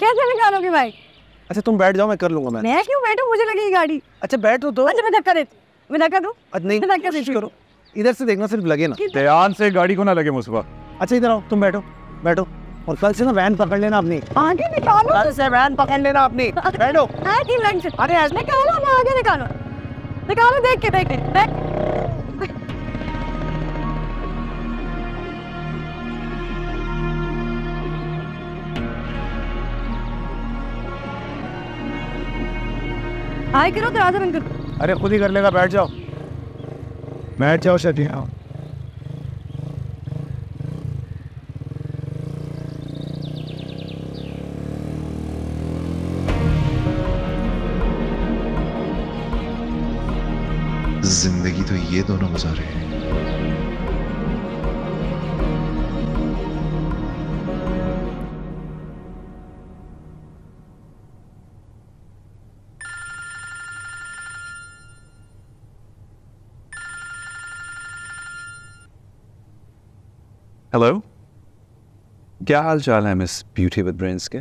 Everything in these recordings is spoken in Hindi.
कैसे निकालोगे भाई? अच्छा तुम बैठ जाओ, मैं कर लूंगा। मैं क्यों बैठूं, मुझे लगेगी गाड़ी। अच्छा बैठो तो। अच्छा मैं धक्का देती, मैं धक्का दूं? नहीं मैं धक्का देती करो, इधर से देखना सिर्फ लगे ना। ध्यान से गाड़ी को ना लगे मुस्तफा। अच्छा इधर आओ, तुम बैठो बैठो, और कल से ना वैन पकड़ लेना अपनी। आगे निकालो, कल से वैन पकड़ लेना अपनी। बैठो। अरे निकालो ना, आगे निकालो, निकालो, देख के देख देख। हाय करो, दरवाजा बंद करो। अरे खुद ही कर लेगा, बैठ जाओ बैठ जाओ शतिया। जिंदगी तो ये दोनों गुजारे हैं। हेलो, क्या हाल चाल है मिस ब्यूटी विद ब्रेन्स के?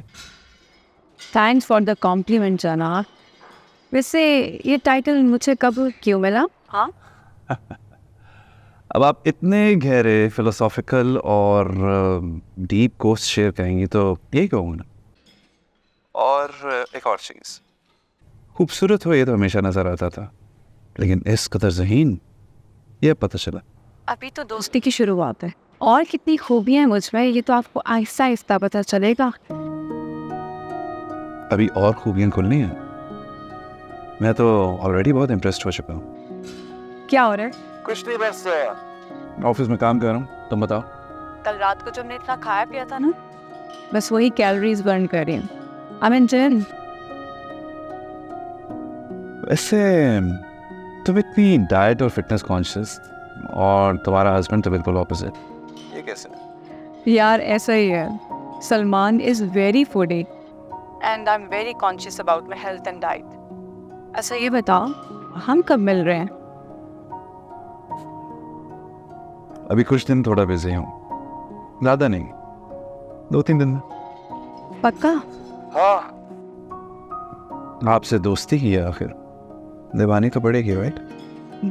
थैंक्स फॉर द कॉम्प्लीमेंट जनाब। वैसे ये टाइटल मुझे कब क्यों मिला? हाँ अब आप इतने गहरे फिलोसॉफिकल और डीप कोर्स शेयर कहेंगी तो यही कहूँगा ना। और एक और चीज़, खूबसूरत हो ये तो हमेशा नज़र आता था, लेकिन इस कदर ज़हीन ये पता चला। अभी तो दोस्ती की शुरुआत है, और कितनी खूबियाँ हैं मुझ में ये तो आपको आहिस्ता आहिस्ता पता चलेगा। अभी और खूबियाँ खुलनी हैं। मैं तो ऑलरेडी बहुत इम्प्रेस्ड हो चुका हूँ। क्या हो रहा है? कुछ नहीं, बस ऑफिस में काम कर रहा हूँ, तुम बताओ। कल रात को जो हमने इतना खाया पिया था ना, बस वही कैलोरीज बर्न कर रही हूँ। I mean gym. वैसे तुम इतनी डाइट और फिटनेस कॉन्शियस, और तुम्हारा हस्बैंड तो बिल्कुल ऑपोजिट, ये कैसे? यार ऐसा ही है, Salman is very foodie and I am very conscious about my health and diet. अच्छा ये बताओ, हम कब मिल रहे हैं? अभी कुछ दिन थोड़ा बिजी हूँ, ज़्यादा नहीं, 2-3 दिन में। पक्का? हाँ, आपसे दोस्ती की है आखिर, निभानी तो पड़ेगी, राइट?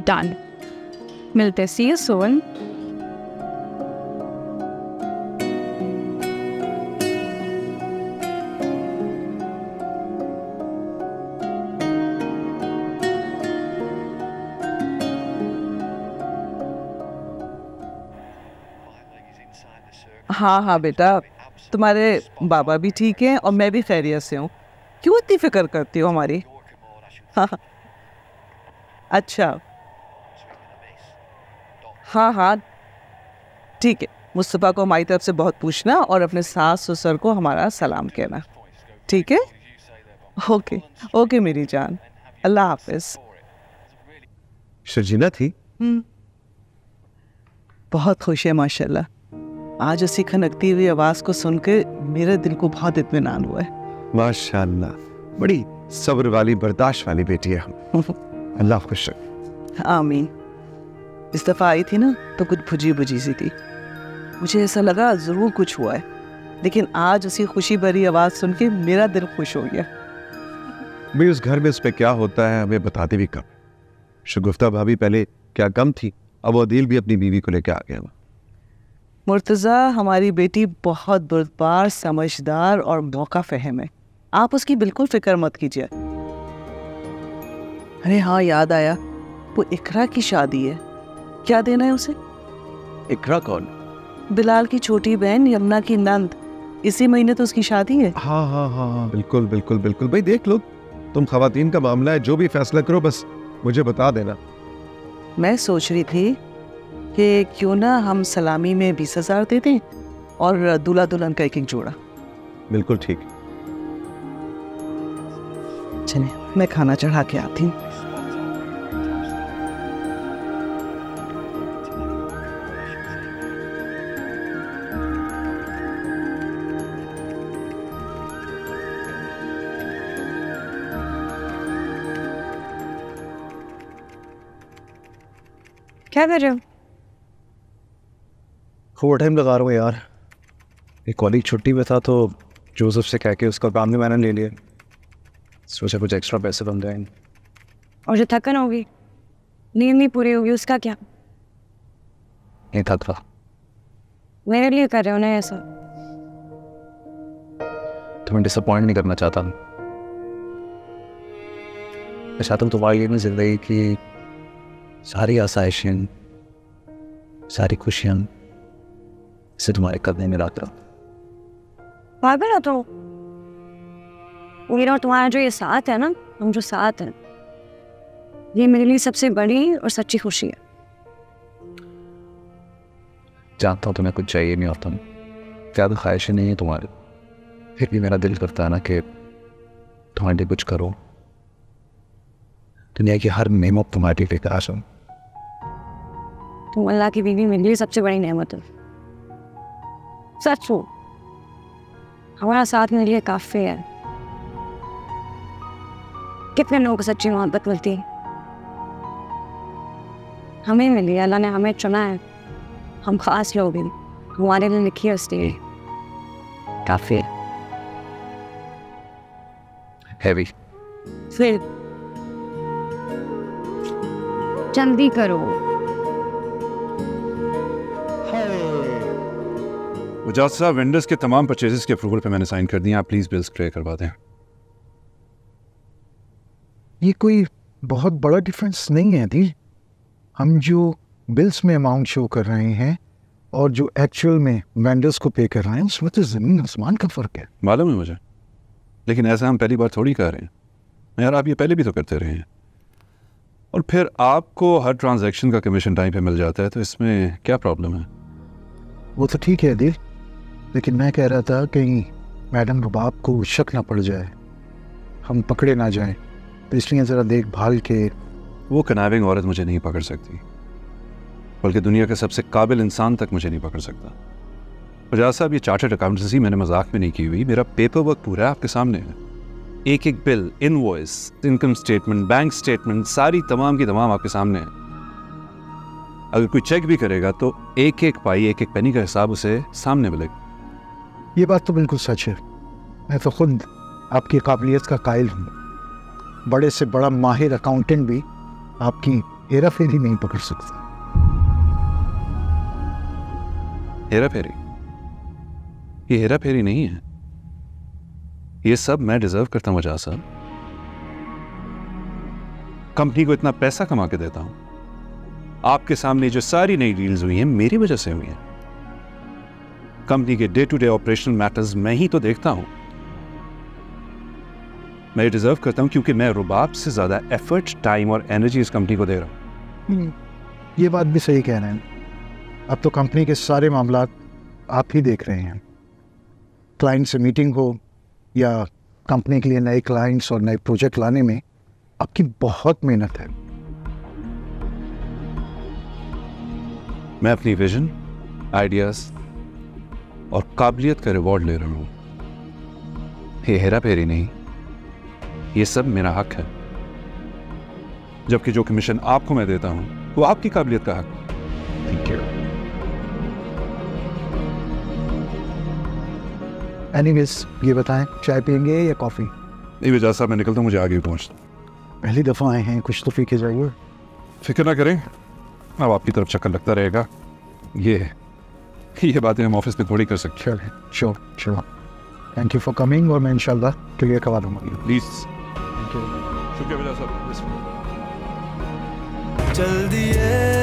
डन, मिलते, सी यू सून। हाँ हाँ बेटा, तुम्हारे बाबा भी ठीक हैं और मैं भी खैरियत से हूँ। क्यों इतनी फिक्र करती हो हमारी? हाँ अच्छा, हाँ हाँ ठीक है। मुस्तफ़ा को हमारी तरफ से बहुत पूछना और अपने सास ससुर को हमारा सलाम कहना, ठीक है? ओके ओके मेरी जान, अल्लाह हाफिज। शर्जीना थी? बहुत खुश है माशाल्लाह। आज उसी खनकती हुई आवाज़ को सुनकर मेरे दिल को बहुत इत्मीनान हुआ है। माशाल्लाह, बड़ी सब्र वाली बर्दाश्त वाली बेटी है हम। अल्लाह खुश रखे। आमीन। इस दफ़ा आई थी ना तो कुछ भुजी भुजी सी थी, मुझे ऐसा लगा ज़रूर कुछ हुआ है, लेकिन आज उसी खुशी भरी आवाज़ सुन के मेरा दिल खुश हो गया। भाई उस घर में उस पर क्या होता है हमें बताते भी कम। शगुफ्ता भाभी पहले क्या कम थी, अब वो अदील भी अपनी बीवी को लेकर आ गया। मुर्तज़ा हमारी बेटी बहुत बुर्दबार, समझदार और मौका फ़हम है, आप उसकी बिल्कुल फ़िक्र मत कीजिए। अरे हाँ याद आया, वो इकरा की शादी है, क्या देना है उसे? इकरा कौन? बिलाल की छोटी बहन यमुना की नंद, इसी महीने तो उसकी शादी है। हाँ हाँ हाँ हाँ बिल्कुल बिल्कुल बिल्कुल। भाई देख लो, तुम खवातीन का मामला है, जो भी फैसला करो बस मुझे बता देना। मैं सोच रही थी कि क्यों ना हम सलामी में 20,000 दे दें और दूल्हा दुल्हन का एक जोड़ा। बिल्कुल ठीक। चलिए मैं खाना चढ़ा के आती हूँ। क्या कर रहे हो? ओवर टाइम लगा रहा हूँ यार, एक कॉलीग छुट्टी में था तो जोसेफ से कह के उसका काम भी मैंने ले लिया, सोचा कुछ एक्स्ट्रा पैसे बन जाएंगे। और जो थकन होगी, नींद नहीं पूरी होगी, उसका क्या? नहीं थक रहा। मेरे लिए कर रहे हो ना ऐसा? तुम्हें डिसअपॉइंट नहीं करना चाहता। मैं चाहता हूँ तुम्हारी में जिंदगी की सारी आसाइशें, सारी खुशियाँ इसे तुम्हारे कदम में रख रहा। पागल हो तो? मेरा और तुम्हारा जो ये साथ है ना, हम जो साथ हैं, ये मेरे लिए सबसे बड़ी और सच्ची खुशी है। जानता हूँ तुम्हें कुछ चाहिए नहीं होता, ज़्यादा ख्वाहिशें नहीं है तुम्हारे, फिर भी मेरा दिल करता है ना कि तुम्हारे लिए कुछ करो। दुनिया की हर नेमत तुम्हारे लिए तलाश हो। तुम अल्लाह की बीवी मेरे लिए सबसे बड़ी नेमत है। सच हो, हमारा साथ मेरे लिए काफ़ी है। कितने लोगों को सच्ची मोहब्बत मिलती है, हमें मिली। अल्लाह ने हमें चुना है, हम खास लोग हैं, हमारे लिए लिखी है उसने, काफ़ी है। हैवी फिर जल्दी करो। उजाज साहब, वेंडर्स के तमाम परचेजेस के अप्रूवल पे मैंने साइन कर दिए, आप प्लीज बिल्स क्लियर करवा दें। ये कोई बहुत बड़ा डिफरेंस नहीं है दी। हम जो बिल्स में अमाउंट शो कर रहे हैं और जो एक्चुअल में वेंडर्स को पे कर रहे हैं, उसमें तो ज़मीन आसमान का फ़र्क है। मालूम है मुझे, लेकिन ऐसा हम पहली बार थोड़ी कर रहे हैं यार, आप ये पहले भी तो करते रहे हैं। और फिर आपको हर ट्रांजैक्शन का कमीशन टाइम पे मिल जाता है, तो इसमें क्या प्रॉब्लम है? वो तो ठीक है दी, लेकिन मैं कह रहा था कहीं मैडम रुबाब को शक ना पड़ जाए, हम पकड़े ना जाएं, तो इसलिए ज़रा देखभाल के। वो कनाविंग औरत मुझे नहीं पकड़ सकती, बल्कि दुनिया के सबसे काबिल इंसान तक मुझे नहीं पकड़ सकता। उजाज साहब, ये चार्टर्ड अकाउंटेंसी मैंने मजाक में नहीं की हुई, मेरा पेपर वर्क पूरा आपके सामने है। एक एक bill, invoice, income statement, bank statement, सारी तमाम की तमाम आपके सामने है। अगर कोई चेक भी करेगा तो एक एक पाई, एक एक पेनी का हिसाब उसे सामने मिलेगा। ये बात तो बिल्कुल सच है, मैं तो खुद आपकी काबिलियत का कायल हूँ। बड़े से बड़ा माहिर अकाउंटेंट भी आपकी हेरा फेरी नहीं पकड़ सकता। हेरा फेरी? ये हेरा फेरी नहीं है, ये सब मैं डिजर्व करता हूं उजाज साहब। कंपनी को इतना पैसा कमा के देता हूं, आपके सामने जो सारी नई डील्स हुई हैं मेरी वजह से हुई हैं। कंपनी के day to day operational matters मैं ही तो देखता हूं। मैं डिजर्व करता हूं क्योंकि मैं रुबाब से ज्यादा एफर्ट, टाइम और एनर्जी इस कंपनी को दे रहा हूं। ये बात भी सही कह रहे हैं। अब तो कंपनी के सारे मामला आप ही देख रहे हैं। क्लाइंट से मीटिंग हो या कंपनी के लिए नए क्लाइंट्स और नए प्रोजेक्ट लाने में आपकी बहुत मेहनत है। मैं अपनी विजन, आइडियाज और काबिलियत का रिवॉर्ड ले रहा हूं। ये हेरा फेरी नहीं, ये सब मेरा हक है। जबकि जो कमीशन आपको मैं देता हूं वो आपकी काबिलियत का हक है। Thank you. एनीवेज, ये बताएं, चाय पियेंगे या कॉफ़ी? नहीं वजह साहब, मैं निकलता हूं, मुझे आगे भी पहुंचता। पहली दफ़ा आए हैं, कुछ तो पी के जाइए। फिक्र ना करें, अब आपकी तरफ चक्कर लगता रहेगा। ये बातें हम ऑफिस में थोड़ी कर सकते। चलिए, sure. Thank you for coming, और मैं इंशाल्लाह क्लियर करवा दूंगा। प्लीज। Thank you. शुक्रिया वजह साहब। चल दिए